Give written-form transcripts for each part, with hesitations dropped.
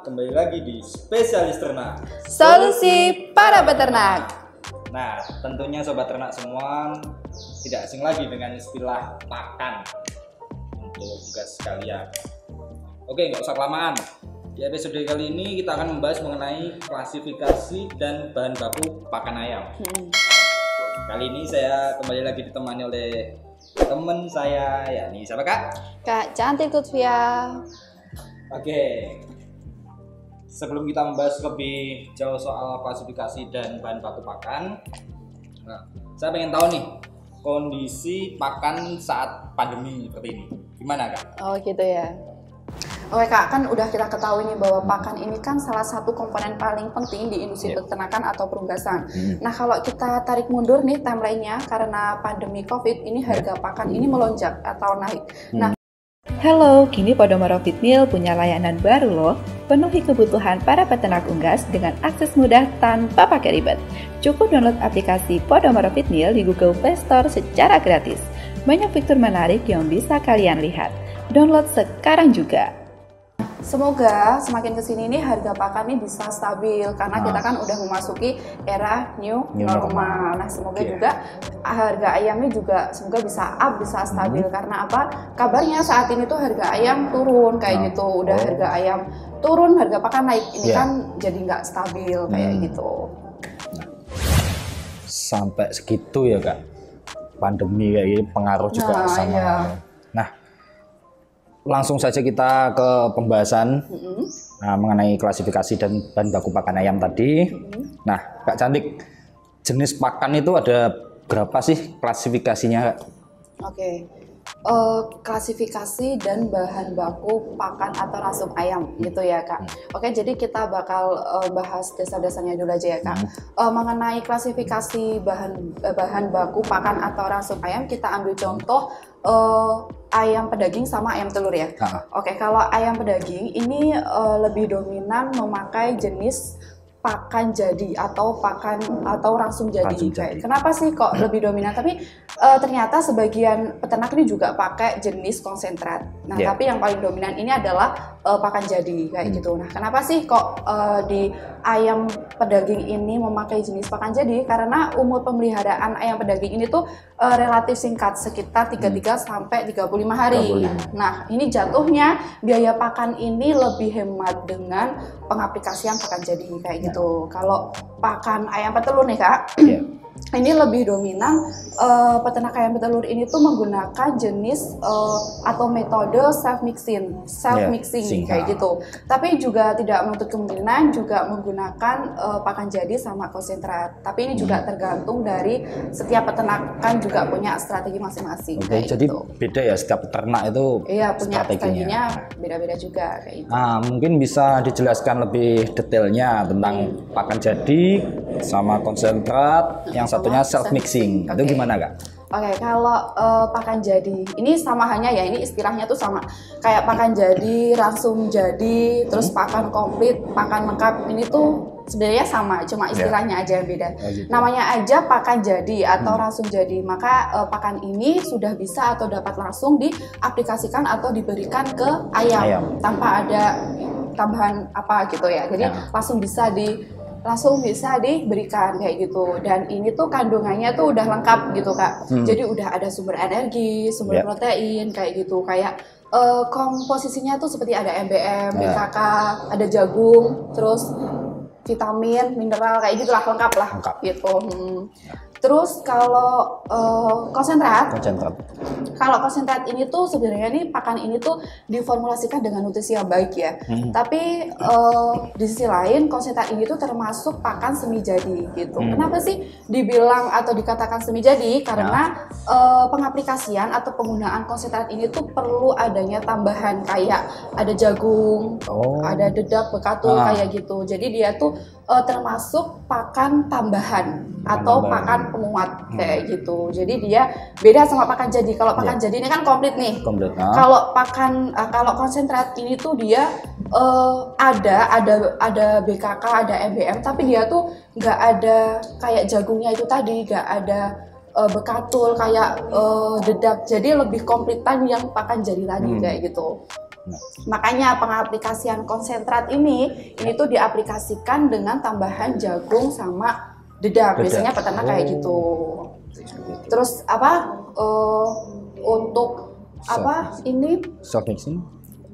kembali lagi di Spesialis Ternak, solusi para peternak. Nah, tentunya sobat ternak semua tidak asing lagi dengan istilah pakan untuk unggas sekalian. Oke, nggak usah kelamaan. Di episode kali ini kita akan membahas mengenai klasifikasi dan bahan baku pakan ayam. Kali ini saya kembali lagi ditemani oleh teman saya, yakni siapa Kak? Kak Cantik Lutfia. Oke, sebelum kita membahas lebih jauh soal klasifikasi dan bahan baku pakan, saya pengen tahu nih kondisi pakan saat pandemi seperti ini, gimana Kak? Oh gitu ya. Oke Kak, kan udah kita ketahui nih bahwa pakan ini kan salah satu komponen paling penting di industri peternakan atau perunggasan. Nah kalau kita tarik mundur nih timelinenya, karena pandemi COVID ini harga pakan ini melonjak atau naik. Nah, halo, kini Podomoro Feed Mill punya layanan baru loh. Penuhi kebutuhan para peternak unggas dengan akses mudah tanpa pakai ribet. Cukup download aplikasi Podomoro Feed Mill di Google Play Store secara gratis. Banyak fitur menarik yang bisa kalian lihat. Download sekarang juga. semoga semakin kesini nih harga pakan ini bisa stabil karena kita kan udah memasuki era new normal. Nah semoga juga harga ayamnya juga semoga bisa up, bisa stabil karena apa? Kabarnya saat ini tuh harga ayam turun kayak gitu. Udah harga ayam turun, harga pakan naik. Ini kan jadi nggak stabil kayak gitu. Sampai segitu ya Kak, pandemi kayak gini pengaruh juga sama. Nah, langsung saja kita ke pembahasan mengenai klasifikasi dan bahan baku pakan ayam tadi. Nah, Kak Cantik, jenis pakan itu ada berapa sih klasifikasinya? Oke. Klasifikasi dan bahan baku pakan atau rasum ayam gitu ya Kak. Oke, jadi kita bakal bahas dasar-dasarnya dulu aja ya Kak. Mengenai klasifikasi bahan baku pakan atau rasum ayam, kita ambil contoh ayam pedaging sama ayam telur ya. Oke, kalau ayam pedaging ini lebih dominan memakai jenis pakan jadi atau pakan atau rasum jadi. Kenapa sih kok lebih dominan? Tapi ternyata sebagian peternak ini juga pakai jenis konsentrat. Nah, tapi yang paling dominan ini adalah pakan jadi kayak gitu. Nah, kenapa sih kok di ayam pedaging ini memakai jenis pakan jadi? Karena umur pemeliharaan ayam pedaging ini tuh relatif singkat, sekitar 33 sampai 35 hari. Nah, ini jatuhnya biaya pakan ini lebih hemat dengan pengaplikasian pakan jadi kayak gitu. Kalau pakan ayam petelur nih Kak, ini lebih dominan peternak ayam petelur ini tuh menggunakan jenis atau metode self mixing kayak gitu. Tapi juga tidak menutup kemungkinan juga menggunakan pakan jadi sama konsentrat. Tapi ini juga tergantung dari setiap peternak kan juga punya strategi masing-masing. Jadi gitu. Beda ya setiap peternak itu. Iya, punya strateginya beda-beda juga kayak gitu. Nah, mungkin bisa dijelaskan lebih detailnya tentang pakan jadi sama konsentrat, yang satunya self mixing. Itu gimana Kak? Oke, kalau pakan jadi ini sama halnya ya, ini istilahnya tuh sama kayak pakan jadi, rasum jadi, terus pakan komplit, pakan lengkap ini tuh sebenarnya sama, cuma istilahnya aja yang beda. Namanya aja pakan jadi atau rasum jadi, maka pakan ini sudah bisa atau dapat langsung diaplikasikan atau diberikan ke ayam tanpa ada tambahan apa gitu ya. Jadi langsung bisa diberikan kayak gitu, dan ini tuh kandungannya tuh udah lengkap gitu Kak. Jadi udah ada sumber energi, sumber protein kayak gitu, kayak komposisinya tuh seperti ada MBM, BKK, ada jagung, terus vitamin, mineral kayak gitulah, lengkap lah gitu. Terus kalau konsentrat ini tuh sebenarnya nih pakan ini tuh diformulasikan dengan nutrisi yang baik ya. Tapi di sisi lain konsentrat ini tuh termasuk pakan semi jadi gitu. Kenapa sih dibilang atau dikatakan semi jadi? Karena pengaplikasian atau penggunaan konsentrat ini tuh perlu adanya tambahan kayak ada jagung, ada dedak, bekatul kayak gitu. Jadi dia tuh termasuk pakan tambahan atau pakan penguat kayak gitu. Jadi dia beda sama pakan jadi. Kalau pakan jadi ini kan komplit nih. Kalau kalau konsentrat ini tuh dia ada BKK, ada MBM, tapi dia tuh nggak ada kayak jagungnya itu tadi, nggak ada bekatul kayak dedak. Jadi lebih komplitan yang pakan jadi tadi kayak gitu. Makanya pengaplikasian konsentrat ini tuh diaplikasikan dengan tambahan jagung sama dedak. Biasanya peternak kayak gitu. Terus untuk ini soft mixing?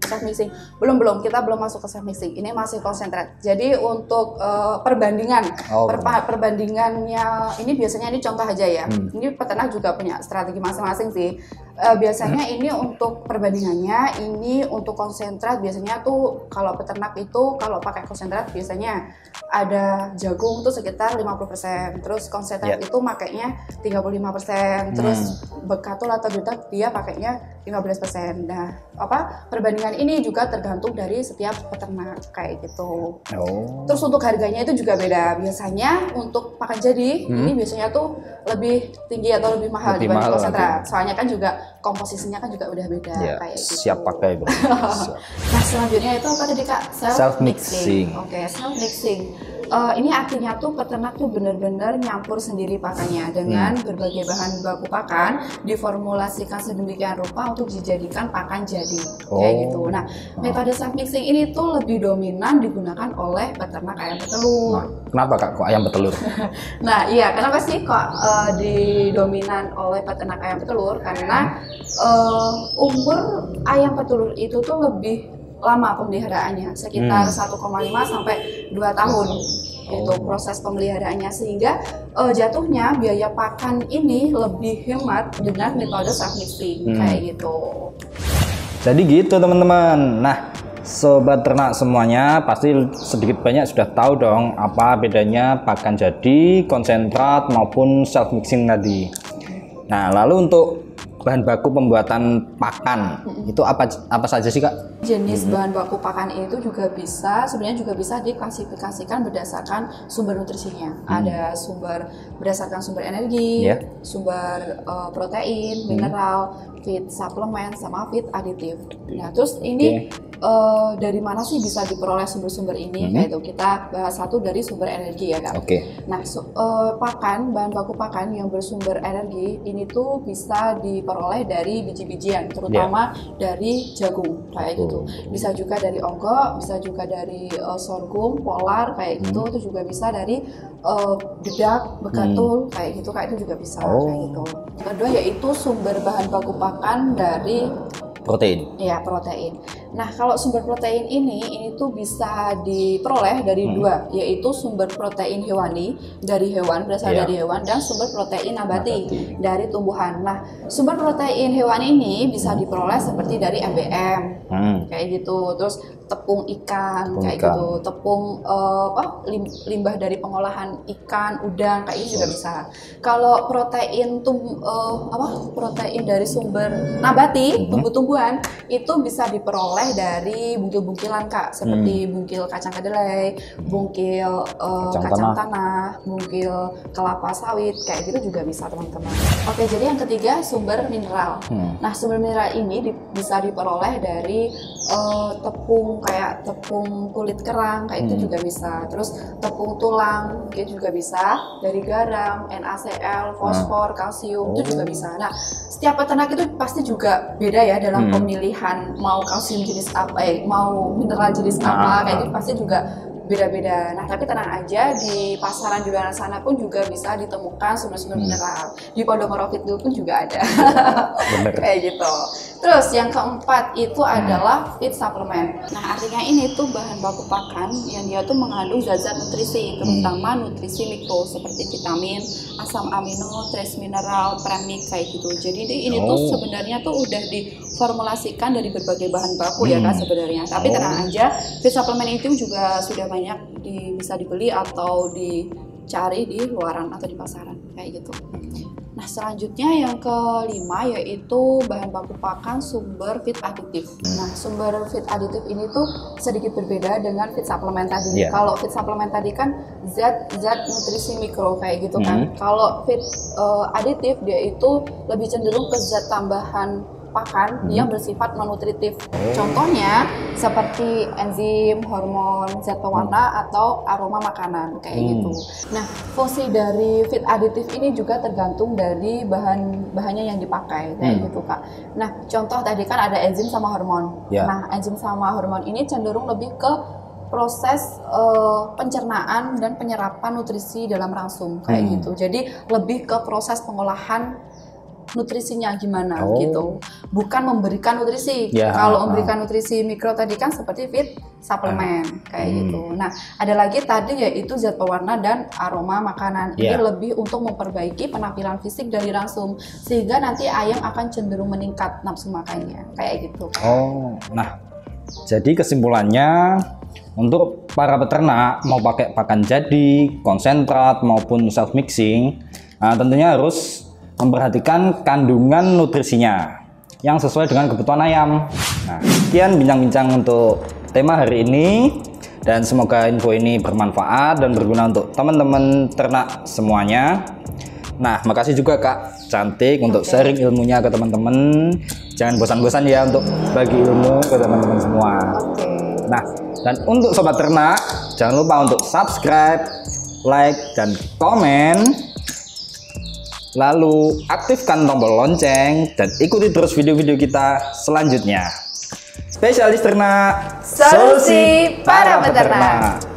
Self mixing belum kita belum masuk ke self mixing, ini masih konsentrat. Jadi untuk perbandingannya ini biasanya ini contoh aja ya. Ini peternak juga punya strategi masing-masing sih. Biasanya ini untuk perbandingannya, ini untuk konsentrat biasanya tuh kalau peternak itu kalau pakai konsentrat biasanya ada jagung tuh sekitar 50%, terus konsentrat itu makainya 35%, terus bekatul atau dedak dia pakainya 15%. Nah, perbandingan ini juga tergantung dari setiap peternak kayak gitu. Terus untuk harganya itu juga beda. Biasanya untuk pakan jadi ini biasanya tuh lebih tinggi atau lebih mahal dibanding konsentrat. Soalnya kan juga komposisinya kan juga udah beda kayak gitu. Siap pakai, Bro. Nah, selanjutnya itu apa tadi Kak? Self mixing. Oke, self mixing. Ini artinya tuh peternak tuh benar-benar nyampur sendiri pakannya dengan berbagai bahan baku pakan, diformulasikan sedemikian rupa untuk dijadikan pakan jadi kayak gitu. Nah, metode self mixing ini tuh lebih dominan digunakan oleh peternak ayam petelur. Kenapa Kak kok ayam petelur? Nah, iya, kenapa sih kok didominan oleh peternak ayam petelur? Karena umur ayam petelur itu tuh lebih lama pemeliharaannya, sekitar 1,5 sampai 2 tahun itu proses pemeliharaannya, sehingga jatuhnya biaya pakan ini lebih hemat dengan metode self mixing kayak gitu. Jadi gitu teman-teman. Nah, sobat ternak semuanya pasti sedikit banyak sudah tahu dong apa bedanya pakan jadi, konsentrat maupun self mixing tadi. Nah, lalu untuk bahan baku pembuatan pakan itu apa saja sih Kak? Jenis bahan baku pakan itu juga sebenarnya juga bisa diklasifikasikan berdasarkan sumber nutrisinya. Ada berdasarkan sumber energi, sumber protein, mineral, feed suplemen, sama feed aditif. Nah, terus ini dari mana sih bisa diperoleh sumber-sumber ini? Kayak itu kita bahas satu dari sumber energi ya Kak. Nah, bahan baku pakan yang bersumber energi ini tuh bisa diperoleh dari biji-bijian, terutama dari jagung kayak gitu. Bisa juga dari onggok, bisa juga dari sorghum, polar kayak gitu. Itu juga bisa dari dedak, bekatul kayak gitu. Kayak itu juga bisa kayak gitu. Yang kedua yaitu sumber bahan baku pakan dari protein. Ya, protein. Nah, kalau sumber protein ini tuh bisa diperoleh dari dua, yaitu sumber protein hewani dari hewan, berasal dari hewan, dan sumber protein nabati dari tumbuhan. Nah, sumber protein hewani ini bisa diperoleh seperti dari MBM, kayak gitu. Terus tepung ikan, kayak gitu. Tepung limbah dari pengolahan ikan, udang, kayak gitu juga bisa. Kalau protein protein dari sumber nabati, tumbuh-tumbuhan, itu bisa diperoleh dari bungkil-bungkilan Kak, seperti bungkil kacang kedelai, bungkil kacang tanah, bungkil kelapa sawit, kayak gitu juga bisa teman-teman. Oke, jadi yang ketiga sumber mineral. Nah, sumber mineral ini bisa diperoleh dari tepung kulit kerang, kayak itu juga bisa. Terus tepung tulang, itu juga bisa. Dari garam, NaCl, fosfor, kalsium, itu juga bisa. Nah, setiap peternak itu pasti juga beda ya dalam pemilihan mau kalsium jenis apa, mau mineral jenis apa, kayak gitu pasti juga beda-beda. Nah, tapi tenang aja, di pasaran di luar sana pun juga bisa ditemukan sumber-sumber mineral. Di Podomoro Feedmill pun juga ada. Kayak gitu. Terus yang keempat itu adalah feed suplemen. Nah, artinya ini tuh bahan baku pakan yang dia tuh mengandung zat-zat nutrisi, terutama nutrisi mikro seperti vitamin, asam amino, trace mineral, premix kayak gitu. Jadi ini tuh sebenarnya tuh udah diformulasikan dari berbagai bahan baku ya Kak sebenarnya. Tapi tenang aja, feed suplemen itu juga sudah banyak bisa dibeli atau dicari di luaran atau di pasaran kayak gitu. Nah, selanjutnya yang kelima yaitu bahan baku pakan sumber feed aditif. Nah, sumber feed aditif ini tuh sedikit berbeda dengan feed suplemen tadi. Kalau feed suplemen tadi kan zat nutrisi mikro kayak gitu kan. Kalau feed aditif dia itu lebih cenderung ke zat tambahan pakan yang bersifat non-nutritif. Contohnya seperti enzim, hormon, zat pewarna atau aroma makanan kayak gitu. Nah, fungsi dari feed aditif ini juga tergantung dari bahannya yang dipakai kayak gitu Kak. Nah, contoh tadi kan ada enzim sama hormon. Nah, enzim sama hormon ini cenderung lebih ke proses pencernaan dan penyerapan nutrisi dalam ransum kayak gitu. Jadi lebih ke proses pengolahan nutrisinya gimana gitu, bukan memberikan nutrisi. Kalau memberikan nutrisi mikro tadi kan seperti feed suplemen kayak gitu. Nah, ada lagi tadi yaitu zat pewarna dan aroma makanan. Ini lebih untuk memperbaiki penampilan fisik dari ransum sehingga nanti ayam akan cenderung meningkat nafsu makannya kayak gitu. Nah, jadi kesimpulannya untuk para peternak mau pakai pakan jadi, konsentrat maupun self mixing, tentunya harus memperhatikan kandungan nutrisinya yang sesuai dengan kebutuhan ayam. Nah, sekian bincang-bincang untuk tema hari ini dan semoga info ini bermanfaat dan berguna untuk teman-teman ternak semuanya. Nah, makasih juga Kak Cantik untuk sharing ilmunya ke teman-teman. Jangan bosan-bosan ya untuk bagi ilmu ke teman-teman semua. Nah, dan untuk sobat ternak, jangan lupa untuk subscribe, like, dan komen. Lalu aktifkan tombol lonceng dan ikuti terus video-video kita selanjutnya. Spesialis ternak, solusi para peternak.